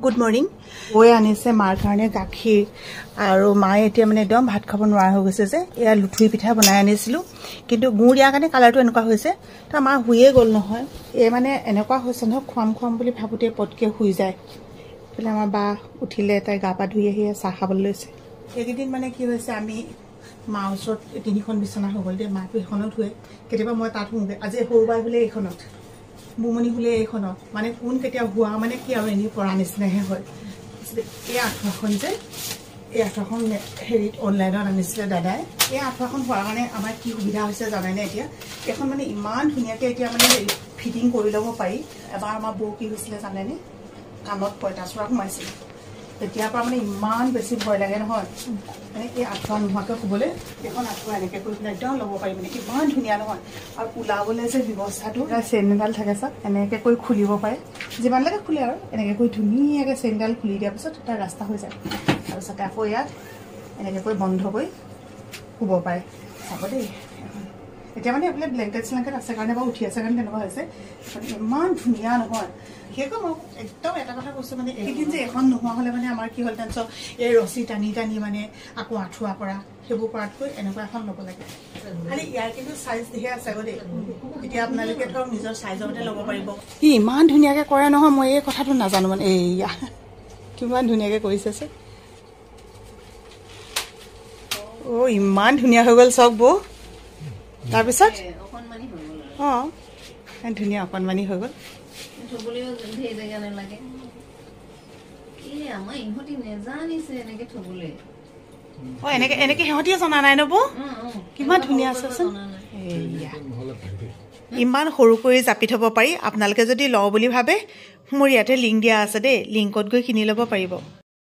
good morning ওই আনিছে মাৰ কাৰণে গাখীৰ আৰু মায়ে এতিয়া মানে একদম ভাত খাব নোৱাৰা হৈ গৈছে যে এয়া লুঠুই পিঠা বনাই আনিছিলো কিন্তু গুড় দিয়া কাৰণে কালাৰটো এনেকুৱা হৈছে তাৰ মা হুয়ে গ'ল নহয় এই মানে এনেকুৱা হৈছে নহয় খুৱাম বুলি ভাবোতে পটকে হুই যায় বলে আমাৰ বা উঠিলে তাই গা পা ধুই আহি চাহ খাবলৈ লৈছে এইকেইদিন মানে কি হৈছে আমি মা ওচৰত তিনিখন বিছনা হৈ গ'ল দে মাটো এখনত শুৱে কেতিয়াবা মই তাত শুওঁগে আজি সৰুবাই বোলে এইখনত বুমনি হুলে এইখনত মানে কোন কেতিয়া হুৱা মানে কি আৰু এনে পৰা নিচিনাহে হয় এই আঁঠুৱাখন যে এই আঁঠুৱাখন হেৰিত অনলাইনত আনিছিলে দাদাই এই আঁঠুৱাখন হোৱাৰ কাৰণে আমাৰ কি সুবিধা হৈছে জানাইনে এতিয়া এখন মানে ইমান ধুনীয়াকৈ এতিয়া মানে ফিটিং কৰি ল'ব পাৰি এবাৰ আমাৰ বৌ কি হৈছিলে জানেনে কাণত পঁইতাচোৰা সোমাইছিল তেতিয়াৰ পৰা মানে ইমান বেছি ভয় লাগে নহয় মানে এই আঁঠুৱা নোহোৱাকৈ শুবলৈ এখন আঁঠুৱা এনেকৈ কৰি পেলাই একদম ল'ব পাৰি মানে ইমান ধুনীয়া নহয় আৰু ওলাবলৈ যে ব্যৱস্থাটো চেইনডাল থাকে চাওক এনেকৈ কৰি খুলিব পাৰে যিমানলৈকে খুলে আৰু এনেকৈ কৰি ধুনীয়াকৈ চেইনডাল খুলি দিয়াৰ পিছত তাৰ ৰাস্তা হৈ যায় তাৰপিছতে আকৌ ইয়াত এনেকৈ কৰি বন্ধ কৰি শুব পাৰে চাব দেই এতিয়া মানে এইফালে ব্লেংকেট চেলেংকেট আছে কাৰণে বা উঠি আছে কাৰণে তেনেকুৱা হৈছে ইমান ধুনীয়া নহয় সেইখন মই একদম এটা কথা কৈছোঁ মানে এইদিন যে এখন নোহোৱা হ'লে মানে আমাৰ কি হ'ল টেনশ্যন এই ৰছী টানি মানে আকৌ আঁঠুৱা কৰা সেইবোৰ কৰাতকৈ এনেকুৱা এখন ল'ব লাগে খালি ইয়াৰ কিন্তু চাইজ দিহে আছে আকৌ দেই এতিয়া আপোনালোকে ধৰক নিজৰ চাইজৰ মতে ল'ব পাৰিব ই ইমান ধুনীয়াকৈ কৰে নহয় মই এই কথাটো নাজানো মানে এইয়া কিমান ধুনীয়াকৈ কৰিছে আছে অ' ইমান ধুনীয়া হৈ গ'ল চাওক বৌ তাৰপিছত অঁ ধুনীয়া অকণমানি হৈ গ'ল অঁ এনেকে সিহঁতিয়ে জনা নাই ন বৌ কিমান ধুনীয়া আছেচোন ইমান সৰু কৰি জাপি থ'ব পাৰি আপোনালোকে যদি লওঁ বুলি ভাবে মোৰ ইয়াতে লিংক দিয়া আছে দেই লিংকত গৈ কিনি ল'ব পাৰিব